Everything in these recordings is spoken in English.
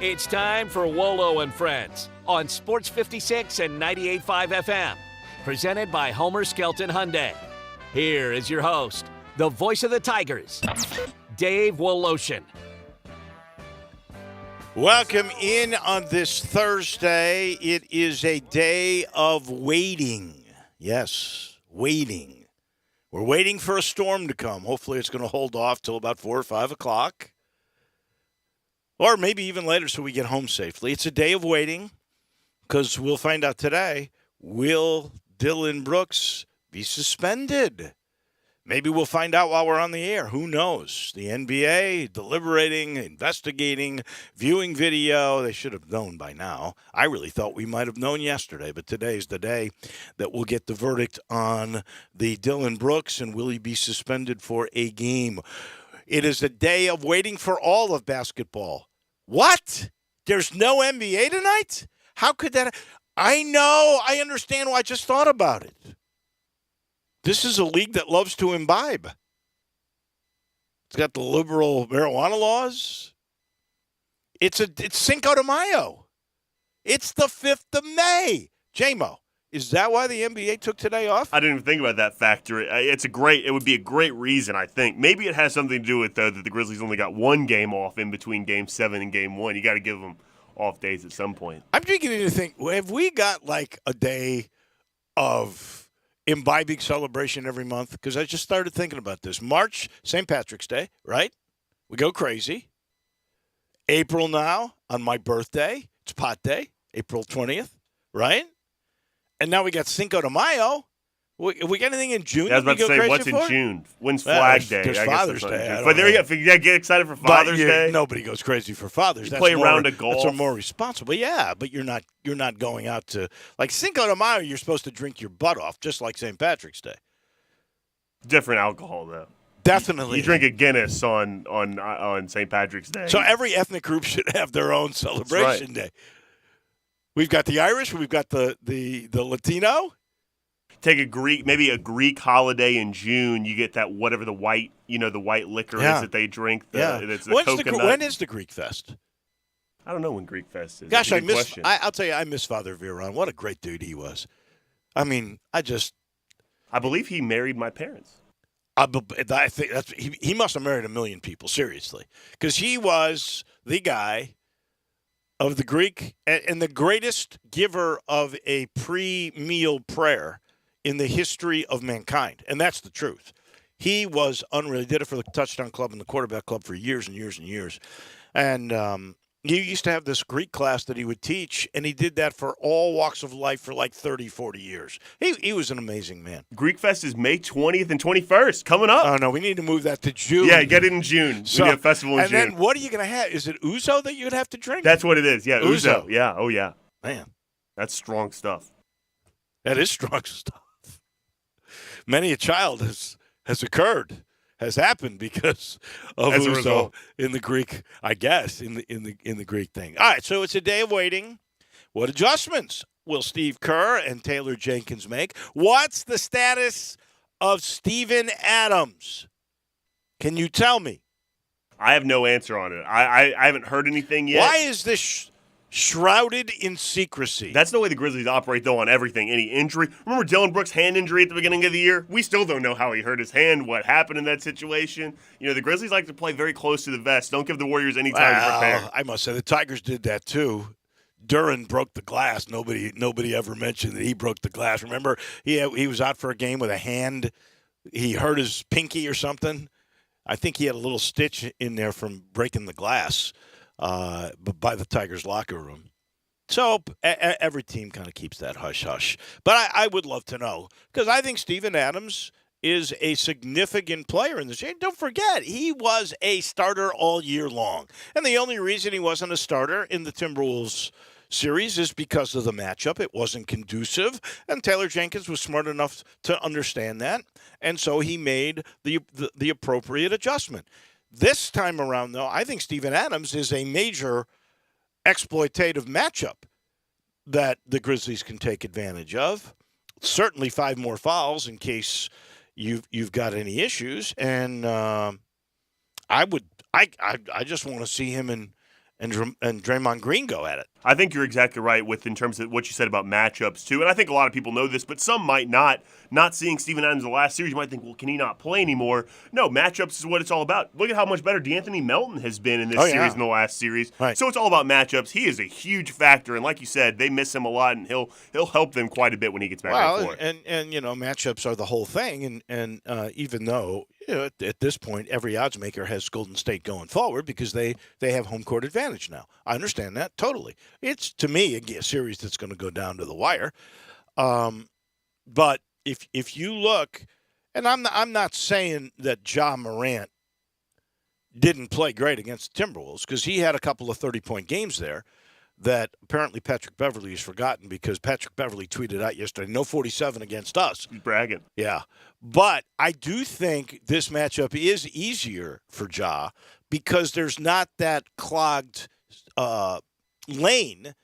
It's time for Wolo and Friends on Sports 56 and 98.5 FM. Presented by Homer Skelton Hyundai. Here is your host, the voice of the Tigers, Dave Woloshin. Welcome in on this Thursday. It is a day of waiting. Yes, waiting. We're waiting for a storm to come. Hopefully it's going to hold off till about 4 or 5 o'clock. Or maybe even later so we get home safely. It's a day of waiting because we'll find out today, will Dylan Brooks be suspended? Maybe we'll find out while we're on the air. Who knows? The NBA deliberating, investigating, viewing video. They should have known by now. I really thought we might have known yesterday, but today's the day that we'll get the verdict on the Dylan Brooks and will he be suspended for a game. It is a day of waiting for all of basketball. What? There's no NBA tonight? How could that? I know. I understand why I just thought about it. This is a league that loves to imbibe. It's got the liberal marijuana laws. It's Cinco de Mayo. It's the 5th of May. J-Mo, is that why the NBA took today off? I didn't even think about that factor. It would be a great reason, I think. Maybe it has something to do with, though, that the Grizzlies only got one game off in between Game 7 and Game 1. You got to give them off days at some point. I'm beginning to think, have we got like a day of imbibing celebration every month? Because I just started thinking about this. March, St. Patrick's Day, right? We go crazy. April now, on my birthday, it's pot day, April 20th, right? And now we got Cinco de Mayo. We got anything in June? I was about to say, what's for? in June? When's Flag Day? There's Father's Day. But there you go. You get excited for Father's Day. Nobody goes crazy for Father's Day. Play a round of golf. That's more responsible. Yeah, but you're not going out to like Cinco de Mayo. You're supposed to drink your butt off, just like St. Patrick's Day. Different alcohol, though. Definitely. You drink a Guinness on St. Patrick's Day. So every ethnic group should have their own celebration day. We've got the Irish. We've got the Latino. Take maybe a Greek holiday in June. You get that whatever the white liquor is that they drink. It's the coconut. When is the Greek Fest? I don't know when Greek Fest is. Gosh, I'll tell you, I miss Father Viron. What a great dude he was. I mean, I believe he married my parents. I think he must have married a million people, seriously, because he was the guy of the Greek and the greatest giver of a pre-meal prayer in the history of mankind. And that's the truth. He was unreal. He did it for the touchdown club and the quarterback club for years and years and years. And he used to have this Greek class that he would teach, and he did that for all walks of life for like 30, 40 years. He was an amazing man. Greek Fest is May 20th and 21st, coming up. Oh, no, we need to move that to June. Yeah, get it in June. We need a festival in June. And then what are you going to have? Is it ouzo that you'd have to drink? That's what it is, yeah, ouzo. Ouzo. Yeah, oh yeah. Man. That's strong stuff. That is strong stuff. Many a child has happened because of ouzo in the Greek, I guess, in the Greek thing. All right, so it's a day of waiting. What adjustments will Steve Kerr and Taylor Jenkins make? What's the status of Steven Adams? Can you tell me? I have no answer on it. I haven't heard anything yet. Why is this shrouded in secrecy? That's the way the Grizzlies operate, though, on everything. Any injury. Remember Dylan Brooks' hand injury at the beginning of the year? We still don't know how he hurt his hand, what happened in that situation. You know, the Grizzlies like to play very close to the vest. Don't give the Warriors any time to prepare. I must say, the Tigers did that, too. Duran broke the glass. Nobody ever mentioned that he broke the glass. Remember, he was out for a game with a hand. He hurt his pinky or something. I think he had a little stitch in there from breaking the glass. But by the Tigers' locker room. So every team kind of keeps that hush-hush. But I would love to know, because I think Steven Adams is a significant player in this game. Don't forget, he was a starter all year long. And the only reason he wasn't a starter in the Timberwolves series is because of the matchup. It wasn't conducive, and Taylor Jenkins was smart enough to understand that, and so he made the appropriate adjustment. This time around, though, I think Steven Adams is a major exploitative matchup that the Grizzlies can take advantage of. Certainly 5 more fouls in case you've got any issues, and I just want to see him and Draymond Green go at it. I think you're exactly right in terms of what you said about matchups, too. And I think a lot of people know this, but some might not. Not seeing Steven Adams in the last series, you might think, well, can he not play anymore? No, matchups is what it's all about. Look at how much better DeAnthony Melton has been in this series in the last series. Right. So it's all about matchups. He is a huge factor, and like you said, they miss him a lot, and he'll help them quite a bit when he gets back on the floor. And matchups are the whole thing, and even though at this point every odds maker has Golden State going forward because they have home court advantage now. I understand that totally. It's, to me, a series that's going to go down to the wire. But if you look, and I'm not saying that Ja Morant didn't play great against the Timberwolves because he had a couple of 30-point games there that apparently Patrick Beverley has forgotten because Patrick Beverley tweeted out yesterday, no 47 against us. He's bragging. Yeah. But I do think this matchup is easier for Ja because there's not that clogged lane,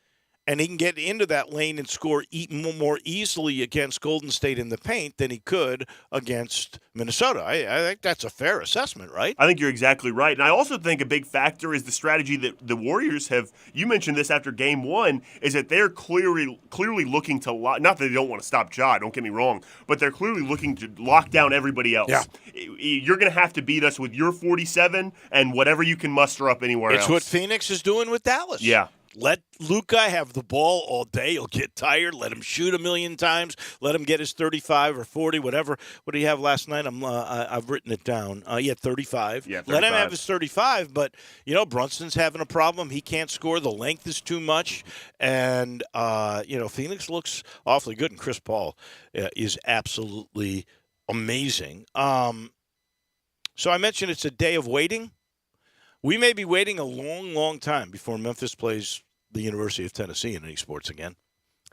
and he can get into that lane and score even more easily against Golden State in the paint than he could against Minnesota. I think that's a fair assessment, right? I think you're exactly right. And I also think a big factor is the strategy that the Warriors have. You mentioned this after Game 1, is that they're clearly looking to lock. Not that they don't want to stop Ja, don't get me wrong, but they're clearly looking to lock down everybody else. Yeah. You're going to have to beat us with your 47 and whatever you can muster up anywhere else. It's what Phoenix is doing with Dallas. Yeah. Let Luka have the ball all day. He'll get tired. Let him shoot a million times. Let him get his 35 or 40, whatever. What did he have last night? I've written it down. He had 35. Yeah, 35. Let him have his 35, but, Brunson's having a problem. He can't score. The length is too much. And, Phoenix looks awfully good, and Chris Paul is absolutely amazing. So I mentioned it's a day of waiting. We may be waiting a long, long time before Memphis plays the University of Tennessee in any sports again.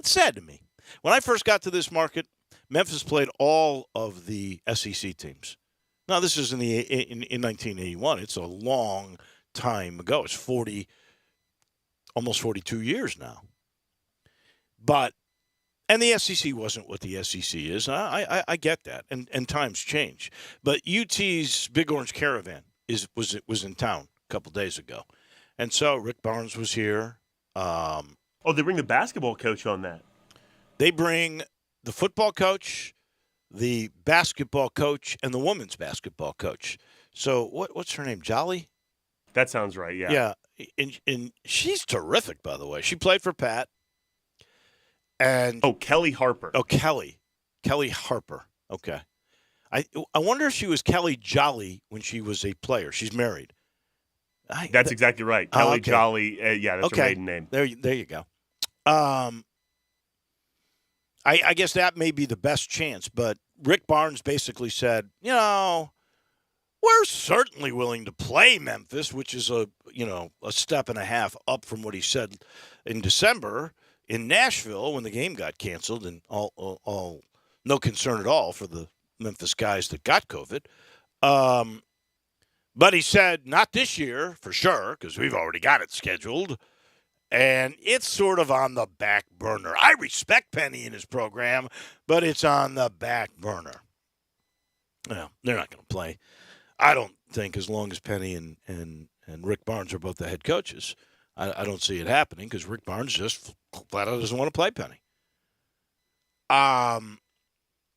It's sad to me. When I first got to this market, Memphis played all of the SEC teams. Now, this is in 1981. It's a long time ago. It's almost 42 years now. And the SEC wasn't what the SEC is. I get that, and times change. But UT's Big Orange Caravan was in town a couple days ago. And so Rick Barnes was here. They bring the basketball coach on that. They bring the football coach, the basketball coach, and the women's basketball coach. So what's her name? Jolly? That sounds right, yeah. Yeah, and she's terrific, by the way. She played for Pat. And Kelly Harper. Oh, Kelly Harper. Okay. I wonder if she was Kelly Jolly when she was a player. She's married. That's exactly right. Kelly Jolly. That's her maiden name. There you go. I guess that may be the best chance, but Rick Barnes basically said, we're certainly willing to play Memphis, which is a step and a half up from what he said in December in Nashville when the game got canceled, and all no concern at all for the Memphis guys that got COVID. But he said, not this year, for sure, because we've already got it scheduled. And it's sort of on the back burner. I respect Penny and his program, but it's on the back burner. Well, they're not going to play. I don't think as long as Penny and Rick Barnes are both the head coaches. I don't see it happening because Rick Barnes just flat out doesn't want to play Penny.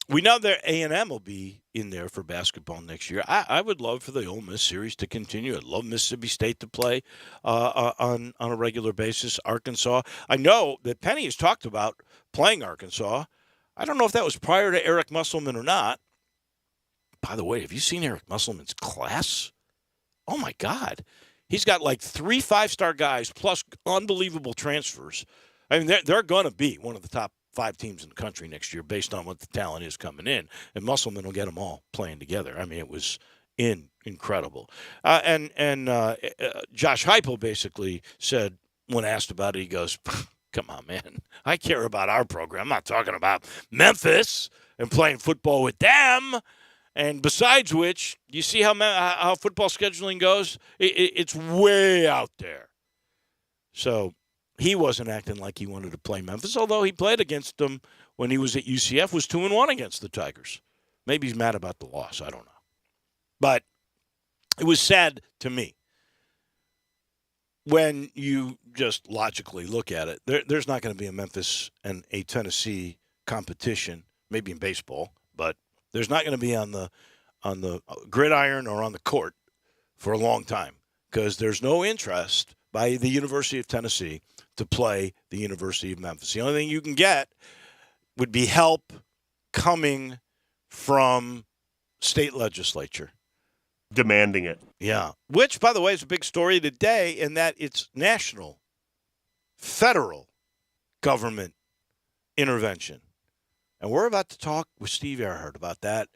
We know that A&M will be in there for basketball next year. I would love for the Ole Miss series to continue. I'd love Mississippi State to play on a regular basis. Arkansas. I know that Penny has talked about playing Arkansas. I don't know if that was prior to Eric Musselman or not. By the way, have you seen Eric Musselman's class? Oh, my God. He's got like 3 5-star guys plus unbelievable transfers. I mean, they're going to be one of the top 5 teams in the country next year based on what the talent is coming in. And Musselman will get them all playing together. I mean, it was incredible. And Josh Heupel basically said, when asked about it, he goes, come on, man. I care about our program. I'm not talking about Memphis and playing football with them. And besides which, you see how football scheduling goes? It's way out there. So he wasn't acting like he wanted to play Memphis, although he played against them when he was at UCF, was 2-1 against the Tigers. Maybe he's mad about the loss. I don't know. But it was sad to me. when you just logically look at it, there's not going to be a Memphis and a Tennessee competition, maybe in baseball, but there's not going to be on the gridiron or on the court for a long time because there's no interest by the University of Tennessee to play the University of Memphis. The only thing you can get would be help coming from state legislature. Demanding it. Yeah. Which, by the way, is a big story today in that it's national, federal government intervention. And we're about to talk with Steve Earhart about that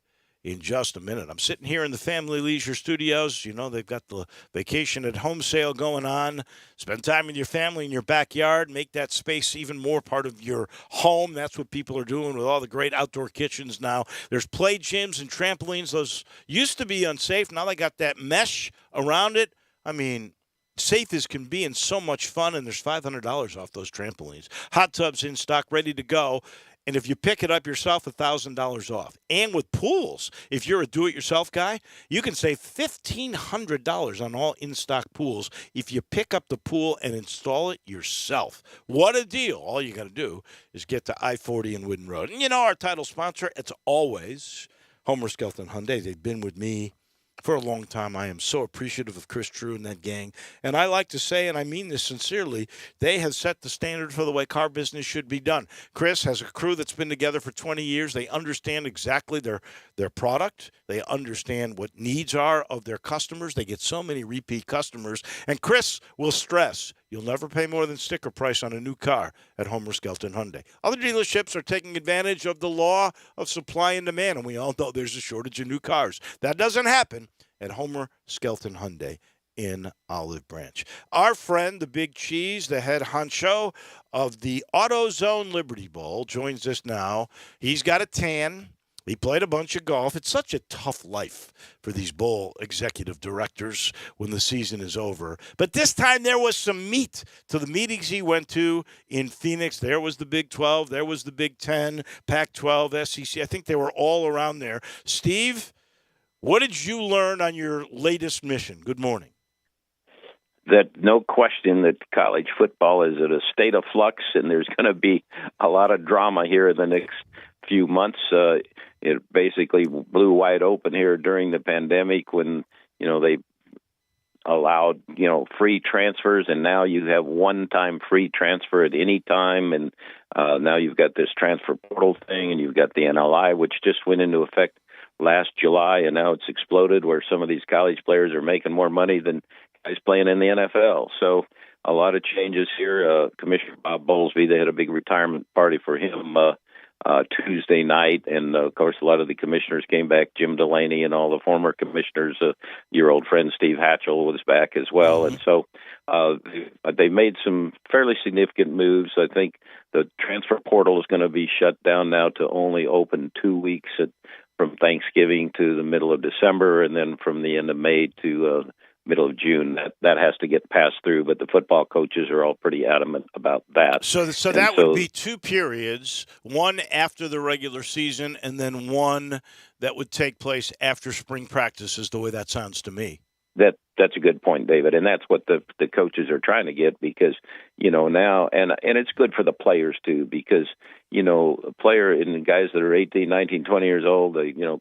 in just a minute. I'm sitting here in the Family Leisure Studios. You know, they've got the vacation at home sale going on. Spend time with your family in your backyard. Make that space even more part of your home. That's what people are doing with all the great outdoor kitchens now. There's play gyms and trampolines. Those used to be unsafe. Now they got that mesh around it. I mean, safe as can be and so much fun, and there's $500 off those trampolines. Hot tubs in stock, ready to go. And if you pick it up yourself, $1,000 off. And with pools, if you're a do-it-yourself guy, you can save $1,500 on all in-stock pools if you pick up the pool and install it yourself. What a deal. All you got to do is get to I-40 and Wooden Road. And you know our title sponsor, it's always Homer Skelton Hyundai. They've been with me for a long time. I am so appreciative of Chris Drew and that gang. And I like to say, and I mean this sincerely, they have set the standard for the way car business should be done. Chris has a crew that's been together for 20 years. They understand exactly their product. They understand what needs are of their customers. They get so many repeat customers. And Chris will stress, you'll never pay more than sticker price on a new car at Homer Skelton Hyundai. Other dealerships are taking advantage of the law of supply and demand, and we all know there's a shortage of new cars. That doesn't happen at Homer Skelton Hyundai in Olive Branch. Our friend, the Big Cheese, the head honcho of the AutoZone Liberty Bowl, joins us now. He's got a tan. He played a bunch of golf. It's such a tough life for these bowl executive directors when the season is over. But this time there was some meat to the meetings he went to in Phoenix. There was the Big 12. There was the Big 10, Pac-12, SEC. I think they were all around there. Steve, what did you learn on your latest mission? Good morning. That no question that college football is at a state of flux, and there's going to be a lot of drama here in the next few months. It basically blew wide open here during the pandemic when, they allowed, free transfers, and now you have one-time free transfer at any time, and now you've got this transfer portal thing, and you've got the NLI, which just went into effect last July, and now it's exploded where some of these college players are making more money than guys playing in the NFL. So a lot of changes here. Commissioner Bob Bowlesby, they had a big retirement party for him Tuesday night, and of course a lot of the commissioners came back. Jim Delaney and all the former commissioners. Your old friend Steve Hatchell was back as well, and so they made some fairly significant moves. I think the transfer portal is going to be shut down now to only open 2 weeks from Thanksgiving to the middle of December, and then from the end of May to middle of June. That has to get passed through, but the football coaches are all pretty adamant about that. So that would be 2 periods, one after the regular season and then one that would take place after spring practice is the way that sounds to me. That's a good point, David, and that's what the coaches are trying to get because, now, and it's good for the players too because, a player and the guys that are 18, 19, 20 years old,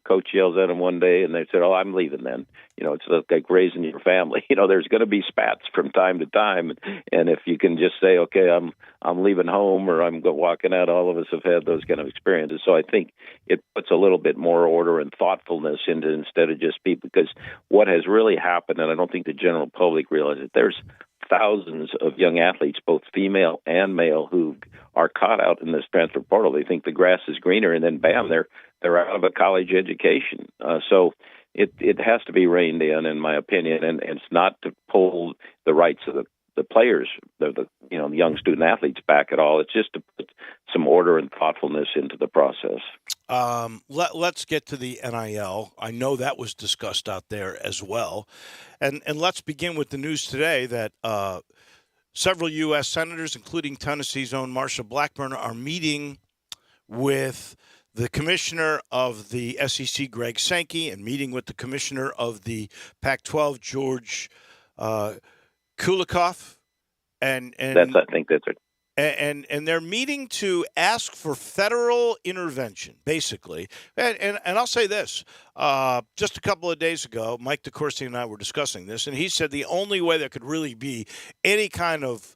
coach yells at them one day and they said, oh, I'm leaving then. It's like raising your family. There's going to be spats from time to time, and if you can just say, okay, I'm leaving home or I'm walking out, all of us have had those kind of experiences. So I think it puts a little bit more order and thoughtfulness into instead of just people, because what has really happened, and I don't think the general public realizes it, there's thousands of young athletes, both female and male, who are caught out in this transfer portal. They think the grass is greener, and then bam, they're out of a college education. So it has to be reined in my opinion, and it's not to pull the rights of the players, the young student athletes back at all. It's just to put some order and thoughtfulness into the process. Let's get to the NIL. I know that was discussed out there as well. And let's begin with the news today that several U.S. senators, including Tennessee's own Marsha Blackburn, are meeting with the commissioner of the SEC, Greg Sankey, and meeting with the commissioner of the Pac-12, George Kulikov. I think that's it. And they're meeting to ask for federal intervention, basically. And I'll say this. Just a couple of days ago, Mike DeCourcy and I were discussing this, and he said the only way there could really be any kind of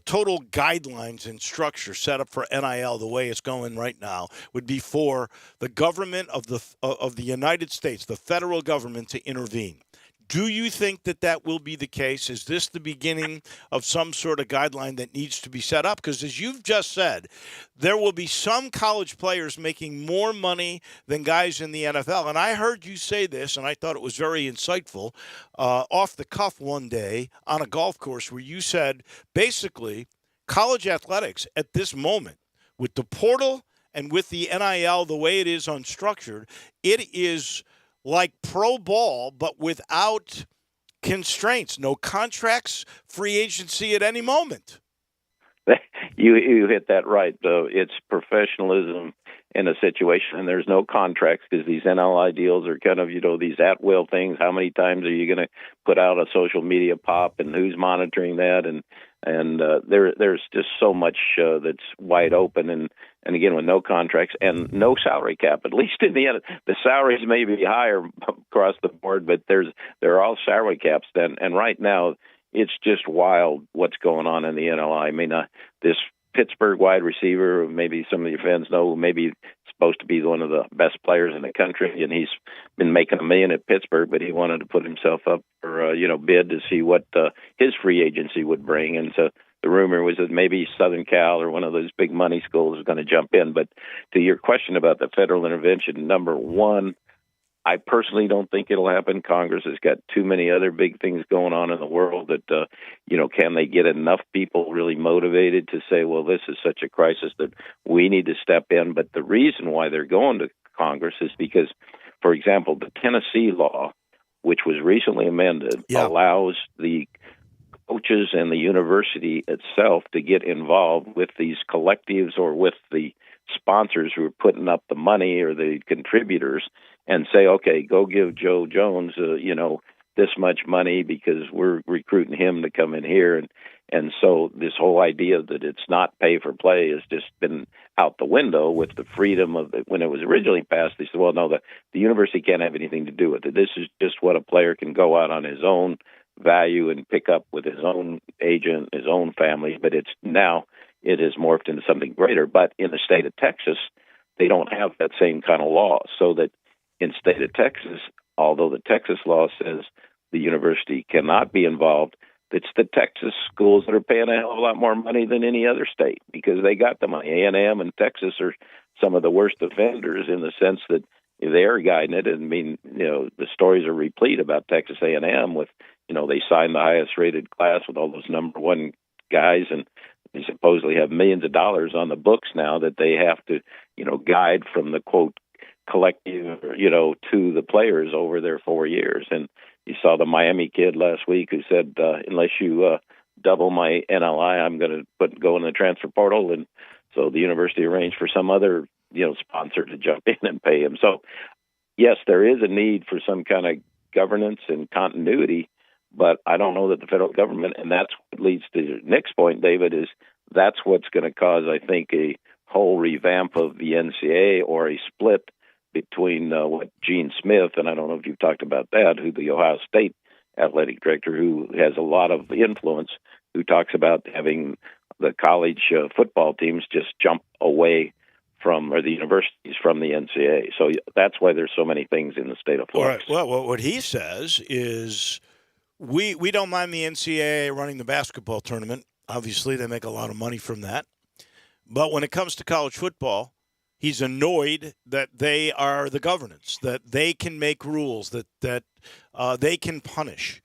total guidelines and structure set up for NIL the way it's going right now would be for the government of the United States, the federal government, to intervene. Do you think that will be the case? Is this the beginning of some sort of guideline that needs to be set up? Because as you've just said, there will be some college players making more money than guys in the NFL. And I heard you say this, and I thought it was very insightful, off the cuff one day on a golf course where you said, basically, college athletics at this moment, with the portal and with the NIL the way it is unstructured, it is like pro ball, but without constraints, no contracts, free agency at any moment. You hit that right. It's professionalism in a situation, and there's no contracts because these NLI deals are kind of, these at-will things. How many times are you going to put out a social media pop, and who's monitoring that? And there's just so much that's wide open, and again, with no contracts and no salary cap. At least in the end, the salaries may be higher across the board, but they're all salary caps. And right now, it's just wild what's going on in the NLI. I mean, this Pittsburgh wide receiver, maybe some of your fans know, maybe supposed to be one of the best players in the country, and he's been making $1 million at Pittsburgh, but he wanted to put himself up for bid to see what his free agency would bring. And so the rumor was that maybe Southern Cal or one of those big money schools was going to jump in. But to your question about the federal intervention, number one, I personally don't think it'll happen. Congress has got too many other big things going on in the world that, can they get enough people really motivated to say, well, this is such a crisis that we need to step in. But the reason why they're going to Congress is because, for example, the Tennessee law, which was recently amended, allows the coaches and the university itself to get involved with these collectives or with the sponsors who are putting up the money or the contributors and say, okay, go give Joe Jones, this much money because we're recruiting him to come in here. And so this whole idea that it's not pay for play has just been out the window with the freedom of it. When it was originally passed, they said, well, no, the university can't have anything to do with it. This is just what a player can go out on his own value and pick up with his own agent, his own family. But it has morphed into something greater. But in the state of Texas, they don't have that same kind of law. So that in state of Texas, although the Texas law says the university cannot be involved, it's the Texas schools that are paying a hell of a lot more money than any other state because they got the money. A&M and Texas are some of the worst offenders in the sense that they're guiding it. And the stories are replete about Texas A&M with, they signed the highest rated class with all those number one guys, and they supposedly have millions of dollars on the books now that they have to, guide from the quote collective, to the players over their 4 years. And you saw the Miami kid last week who said, unless you double my NLI, I'm going to go in the transfer portal. And so the university arranged for some other, sponsor to jump in and pay him. So yes, there is a need for some kind of governance and continuity, but I don't know that the federal government, and that's what leads to Nick's point, David, is that's what's going to cause, I think, a whole revamp of the NCAA or a split between what Gene Smith, and I don't know if you've talked about that, who the Ohio State athletic director, who has a lot of influence, who talks about having the college football teams just jump away from, or the universities from the NCAA. So that's why there's so many things in the state of Florida. Well, what he says is we don't mind the NCAA running the basketball tournament. Obviously, they make a lot of money from that. But when it comes to college football, he's annoyed that they are the governance, that they can make rules, that they can punish.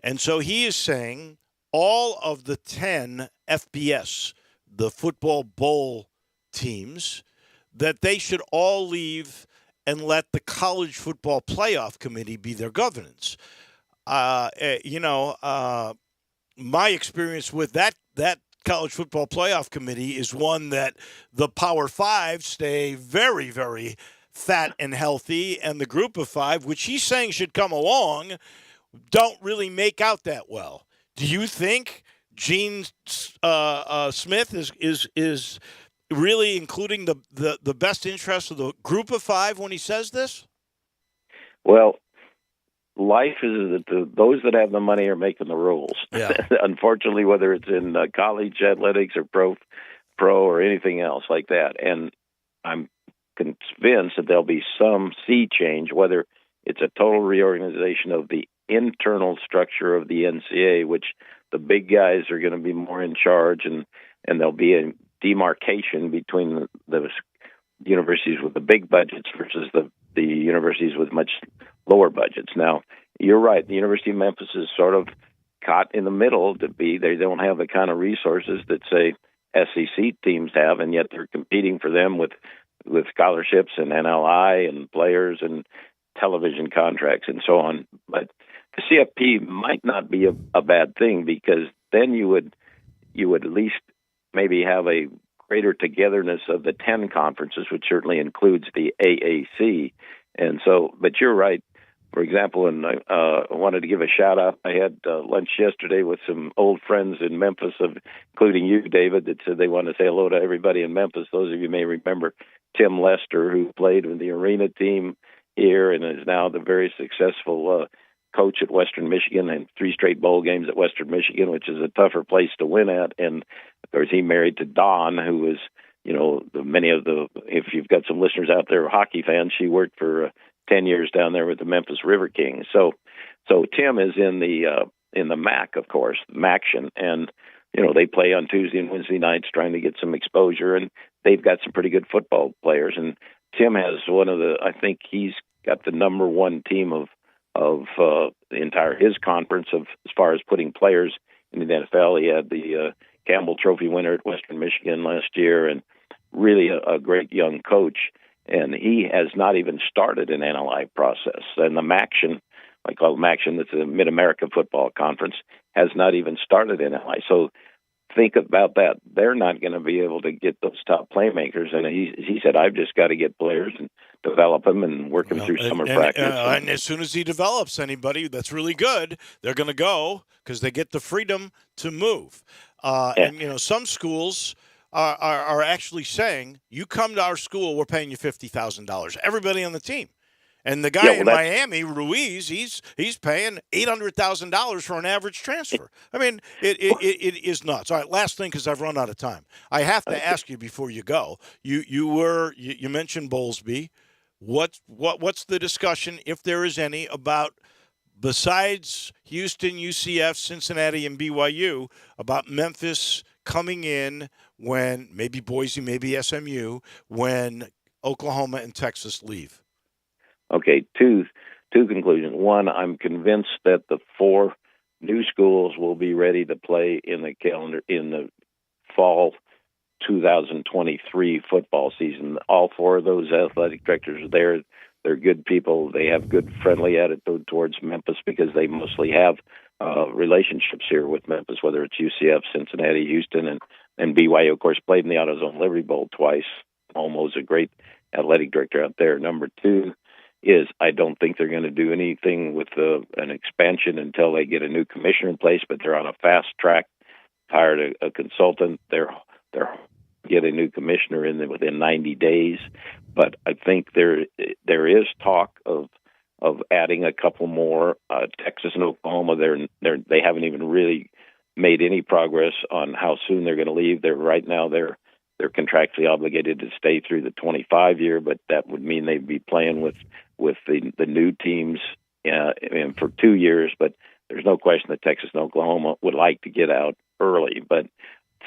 And so he is saying all of the 10 FBS, the football bowl teams, that they should all leave and let the college football playoff committee be their governance. My experience with that college football playoff committee is one that the Power Five stay very, very fat and healthy, and the group of five, which he's saying should come along, don't really make out that well. Do you think Gene Smith is really including the best interest of the group of five when he says this? Well, life is that those that have the money are making the rules. Yeah. Unfortunately, whether it's in college athletics or pro or anything else like that. And I'm convinced that there'll be some sea change, whether it's a total reorganization of the internal structure of the NCAA, which the big guys are going to be more in charge, and there'll be a demarcation between the universities with the big budgets versus the universities with much lower budgets. Now, you're right. The University of Memphis is sort of caught in the middle they don't have the kind of resources that, say, SEC teams have, and yet they're competing for them with scholarships and NLI and players and television contracts and so on. But the CFP might not be a bad thing, because then you would at least maybe have a greater togetherness of the 10 conferences, which certainly includes the AAC. And so, but you're right. For example, and I wanted to give a shout out. I had lunch yesterday with some old friends in Memphis, including you, David, that said they want to say hello to everybody in Memphis. Those of you may remember Tim Lester, who played with the arena team here and is now the very successful coach at Western Michigan, and 3 straight bowl games at Western Michigan, which is a tougher place to win at. And of course, he married to Dawn, who was, if you've got some listeners out there, hockey fans, she worked for 10 years down there with the Memphis River Kings. So Tim is in the MAC, of course, MACtion, and they play on Tuesday and Wednesday nights, trying to get some exposure, and they've got some pretty good football players. And Tim has I think he's got the number one team of the entire his conference as far as putting players in the NFL. He had the Campbell Trophy winner at Western Michigan last year, and really a great young coach. And he has not even started an NLI process. And the MACtion, I call it MACtion, that's the Mid-America Football Conference, has not even started NLI. So think about that. They're not going to be able to get those top playmakers. And he said, I've just got to get players and develop them and work them through summer practice. And as soon as he develops anybody that's really good, they're going to go, because they get the freedom to move. And, some schools are actually saying, you come to our school, we're paying you $50,000. Everybody on the team. And the guy in Miami, Ruiz, he's paying $800,000 for an average transfer. I mean, it is nuts. All right, last thing, because I've run out of time. I have to ask you before you go. You mentioned Bowlesby. What's the discussion, if there is any, about, besides Houston, UCF, Cincinnati, and BYU, about Memphis coming in when maybe Boise, maybe SMU, when Oklahoma and Texas leave? Okay, two conclusions. One, I'm convinced that the 4 new schools will be ready to play in the fall 2023 football season. All 4 of those athletic directors are there. They're good people. They have good friendly attitude towards Memphis, because they mostly have relationships here with Memphis, whether it's UCF, Cincinnati, Houston, and BYU, of course, played in the AutoZone Liberty Bowl twice. Almost a great athletic director out there. Number 2 is I don't think they're going to do anything with an expansion until they get a new commissioner in place, but they're on a fast track, hired a consultant. They're get a new commissioner within 90 days. But I think there is talk of adding a couple more. Texas and Oklahoma, they haven't even really made any progress on how soon they're going to leave. They're contractually obligated to stay through the 25 year, but that would mean they'd be playing with the new teams for 2 years. But there's no question that Texas and Oklahoma would like to get out early. But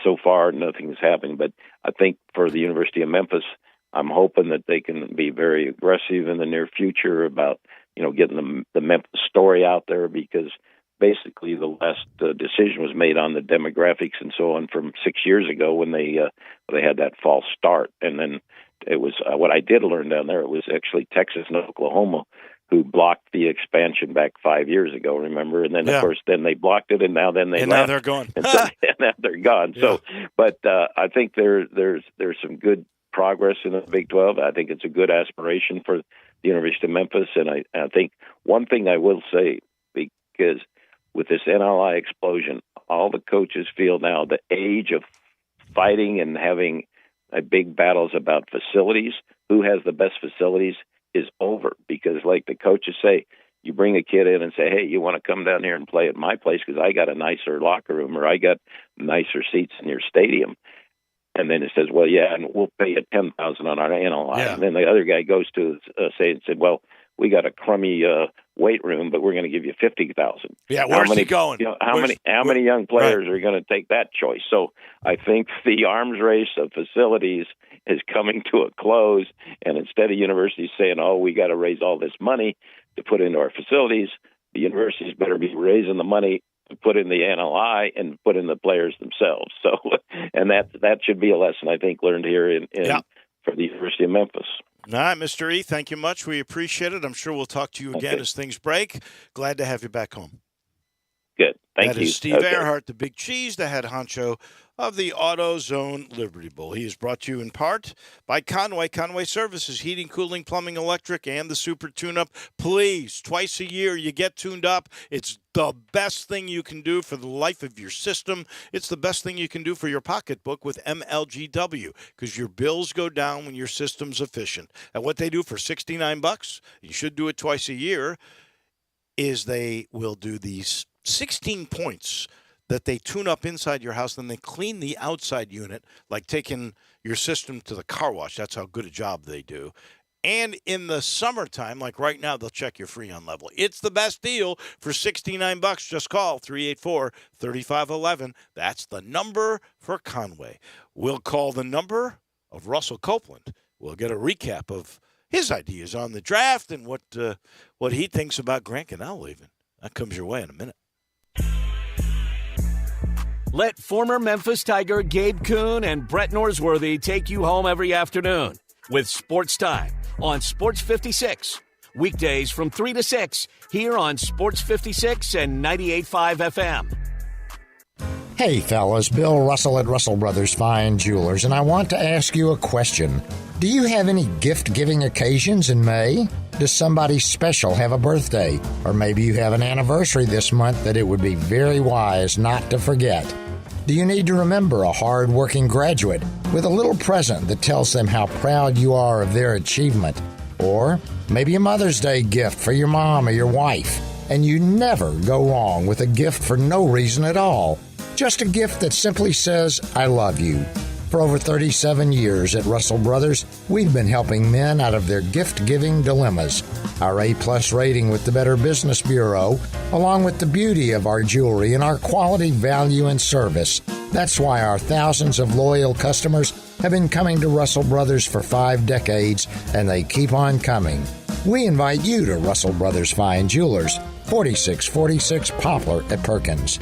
so far, nothing's happening. But I think for the University of Memphis, I'm hoping that they can be very aggressive in the near future about getting the Memphis story out there, because basically the last decision was made on the demographics and so on from 6 years ago when they had that false start. And then it was what I did learn down there. It was actually Texas and Oklahoma who blocked the expansion back 5 years ago, remember? And then, of course, then they blocked it, and now they're gone. And now they're gone. Yeah. So, but I think there's some good progress in the Big 12. I think it's a good aspiration for the University of Memphis. And I think one thing I will say, because with this NLI explosion, all the coaches feel now the age of fighting and having big battles about facilities, who has the best facilities, is over. Because like the coaches say, you bring a kid in and say, hey, you want to come down here and play at my place because I got a nicer locker room or I got nicer seats in your stadium. And then it says, well, yeah, and we'll pay you $10,000 on our NLI. Yeah. And then the other guy goes to said, well, we got a crummy weight room, but we're going to give you $50,000. Yeah, where's he going? How many young players are going to take that choice? So I think the arms race of facilities is coming to a close. And instead of universities saying, oh, we got to raise all this money to put into our facilities, the universities better be raising the money to put in the NLI and put in the players themselves. So, and that should be a lesson I think learned here for the University of Memphis. All right, Mr. E, thank you much. We appreciate it. I'm sure we'll talk to you again as things break. Glad to have you back home. Good. Thank you. That is Steve Earhart, the Big Cheese, the head honcho of the AutoZone Liberty Bowl. He is brought to you in part by Conway Services, heating, cooling, plumbing, electric, and the Super Tune-Up. Please, twice a year you get tuned up. It's the best thing you can do for the life of your system. It's the best thing you can do for your pocketbook with MLGW because your bills go down when your system's efficient. And what they do for $69, you should do it twice a year, is they will do these 16 points that they tune up inside your house, then they clean the outside unit, like taking your system to the car wash. That's how good a job they do. And in the summertime, like right now, they'll check your Freon level. It's the best deal for $69. Just call 384-3511. That's the number for Conway. We'll call the number of Russell Copeland. We'll get a recap of his ideas on the draft and what he thinks about Grant Cannell leaving. That comes your way in a minute. Let former Memphis Tiger Gabe Kuhn and Brett Norsworthy take you home every afternoon with Sports Time on Sports 56. Weekdays from 3 to 6 here on Sports 56 and 98.5 FM. Hey, fellas, Bill Russell at Russell Brothers Fine Jewelers, and I want to ask you a question. Do you have any gift-giving occasions in May? Does somebody special have a birthday? Or maybe you have an anniversary this month that it would be very wise not to forget. Do you need to remember a hard-working graduate with a little present that tells them how proud you are of their achievement? Or maybe a Mother's Day gift for your mom or your wife. And you never go wrong with a gift for no reason at all. Just a gift that simply says, I love you. For over 37 years at Russell Brothers, we've been helping men out of their gift-giving dilemmas. Our A-plus rating with the Better Business Bureau, along with the beauty of our jewelry and our quality, value, and service. That's why our thousands of loyal customers have been coming to Russell Brothers for 5 decades, and they keep on coming. We invite you to Russell Brothers Fine Jewelers, 4646 Poplar at Perkins.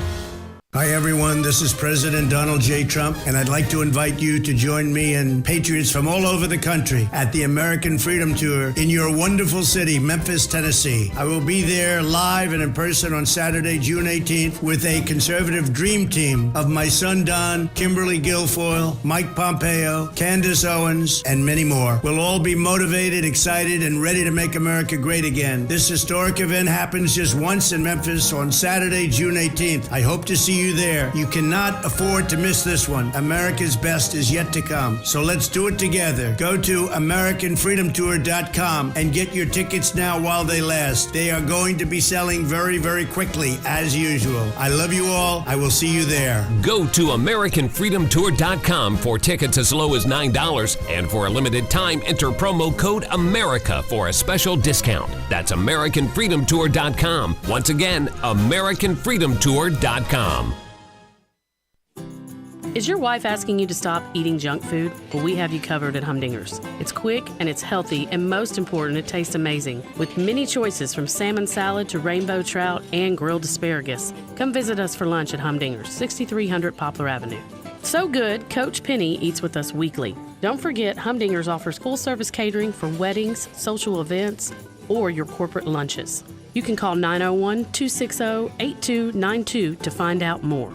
Hi, everyone. This is President Donald J. Trump, and I'd like to invite you to join me and patriots from all over the country at the American Freedom Tour in your wonderful city, Memphis, Tennessee. I will be there live and in person on Saturday, June 18th, with a conservative dream team of my son, Don, Kimberly Guilfoyle, Mike Pompeo, Candace Owens, and many more. We'll all be motivated, excited, and ready to make America great again. This historic event happens just once in Memphis on Saturday, June 18th. I hope to see you there. You cannot afford to miss this one. America's best is yet to come. So let's do it together. Go to AmericanFreedomTour.com and get your tickets now while they last. They are going to be selling very, very quickly, as usual. I love you all. I will see you there. Go to AmericanFreedomTour.com for tickets as low as $9. And for a limited time, enter promo code AMERICA for a special discount. That's AmericanFreedomTour.com. Once again, AmericanFreedomTour.com. Is your wife asking you to stop eating junk food? Well, we have you covered at Humdinger's. It's quick and it's healthy, and most important, it tastes amazing. With many choices from salmon salad to rainbow trout and grilled asparagus. Come visit us for lunch at Humdinger's, 6300 Poplar Avenue. So good, Coach Penny eats with us weekly. Don't forget, Humdinger's offers full-service catering for weddings, social events, or your corporate lunches. You can call 901-260-8292 to find out more.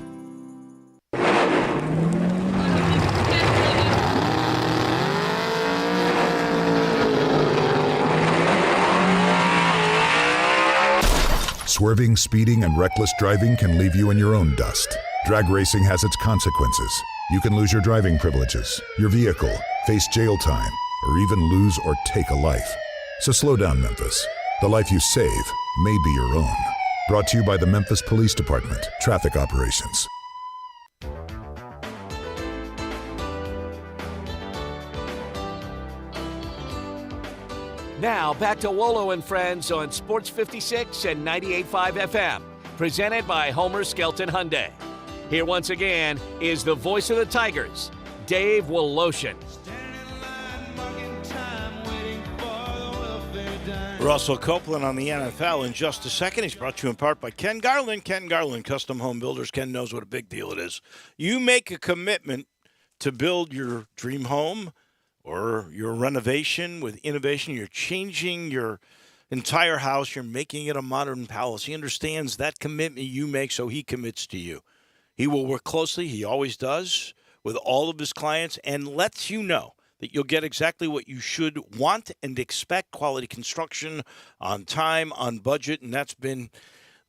Swerving, speeding, and reckless driving can leave you in your own dust. Drag racing has its consequences. You can lose your driving privileges, your vehicle, face jail time, or even lose or take a life. So slow down, Memphis. The life you save may be your own. Brought to you by the Memphis Police Department, Traffic Operations. Now back to Wolo and Friends on Sports 56 and 98.5 FM, presented by Homer Skelton Hyundai. Here once again is the voice of the Tigers, Dave Woloshin. Russell Copeland on the NFL in just a second. He's brought to you in part by Ken Garland. Ken Garland, Custom Home Builders. Ken knows what a big deal it is. You make a commitment to build your dream home or your renovation with innovation. You're changing your entire house. You're making it a modern palace. He understands that commitment you make, so he commits to you. He will work closely, he always does, with all of his clients and lets you know that you'll get exactly what you should want and expect: quality construction on time, on budget, and that's been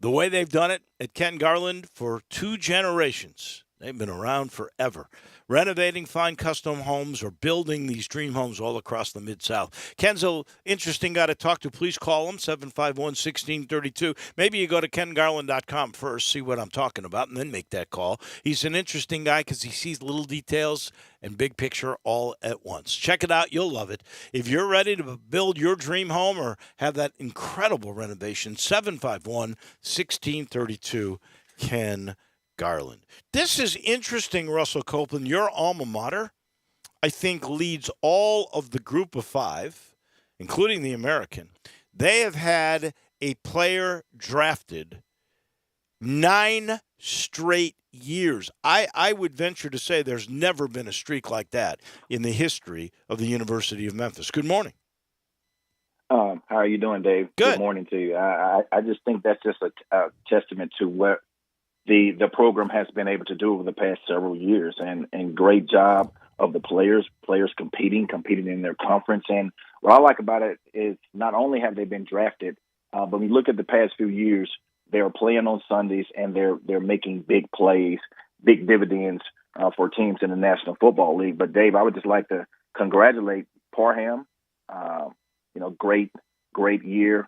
the way they've done it at Ken Garland for 2 generations. They've been around forever, renovating fine custom homes or building these dream homes all across the Mid-South. Ken's an interesting guy to talk to. Please call him, 751-1632. Maybe you go to kengarland.com first, see what I'm talking about, and then make that call. He's an interesting guy because he sees little details and big picture all at once. Check it out. You'll love it. If you're ready to build your dream home or have that incredible renovation, 751-1632, Ken Garland. This is interesting, Russell Copeland. Your alma mater, I think, leads all of the group of 5, including the American. They have had a player drafted 9 straight years. I would venture to say there's never been a streak like that in the history of the University of Memphis. Good morning. How are you doing, Dave? Good. Good morning to you. I just think that's just a testament to what the program has been able to do over the past several years, and great job of the players competing in their conference. And what I like about it is not only have they been drafted, but when you look at the past few years, they're playing on Sundays and they're making big plays, big dividends for teams in the National Football League. But Dave, I would just like to congratulate Parham. Great year,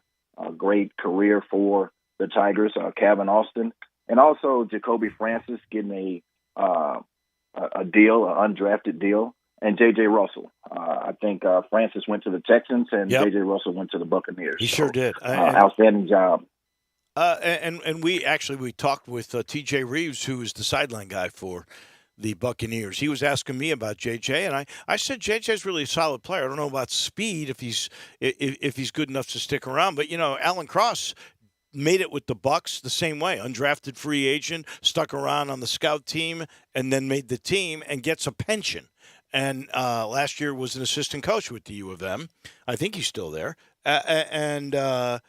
great career for the Tigers. Calvin Austin. And also Jacoby Francis getting a deal, an undrafted deal, and J.J. Russell. I think Francis went to the Texans and J.J. Russell went to the Buccaneers. He sure did. Outstanding job. And we talked with T.J. Reeves, who is the sideline guy for the Buccaneers. He was asking me about J.J., and I said J.J.'s really a solid player. I don't know about speed, if he's good enough to stick around. But, Alan Cross made it with the Bucs the same way. Undrafted free agent, stuck around on the scout team, and then made the team and gets a pension. And last year was an assistant coach with the U of M. I think he's still there. The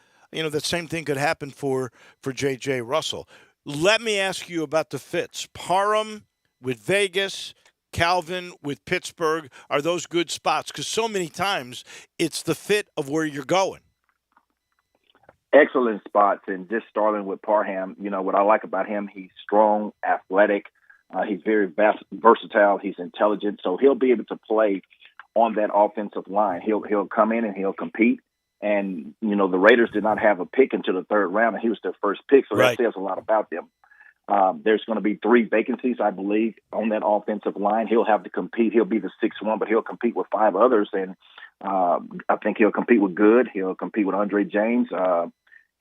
same thing could happen for J.J. Russell. Let me ask you about the fits. Parham with Vegas, Calvin with Pittsburgh. Are those good spots? Because so many times it's the fit of where you're going. Excellent spots, and just starting with Parham, what I like about him, he's strong, athletic, he's very versatile, he's intelligent, so he'll be able to play on that offensive line. He'll come in and he'll compete, and the Raiders did not have a pick until the 3rd round, and he was their first pick, so that says a lot about them. There's going to be 3 vacancies, I believe, on that offensive line. He'll have to compete. He'll be the 6th one, but he'll compete with 5 others, and I think he'll compete with Good. He'll compete with Andre James.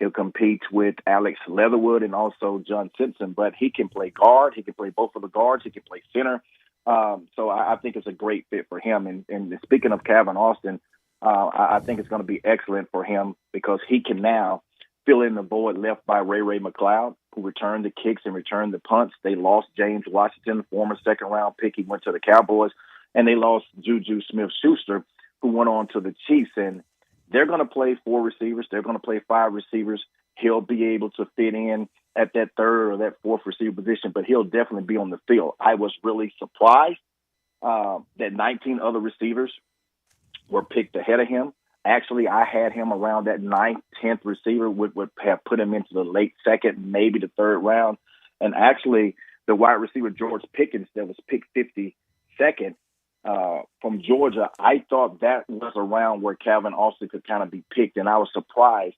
He'll compete with Alex Leatherwood and also John Simpson, but he can play guard. He can play both of the guards. He can play center. So I think it's a great fit for him. And speaking of Calvin Austin, I think it's going to be excellent for him because he can now fill in the void left by Ray McLeod, who returned the kicks and returned the punts. They lost James Washington, former 2nd-round pick. He went to the Cowboys. And they lost Juju Smith-Schuster, who went on to the Chiefs. And they're going to play 4 receivers. They're going to play 5 receivers. He'll be able to fit in at that 3rd or that 4th receiver position, but he'll definitely be on the field. I was really surprised that 19 other receivers were picked ahead of him. Actually, I had him around that 9th, 10th receiver, would have put him into the late 2nd, maybe the 3rd round. And actually, the wide receiver George Pickens that was picked 52nd from Georgia. I thought that was a round where Calvin Austin could kind of be picked, and I was surprised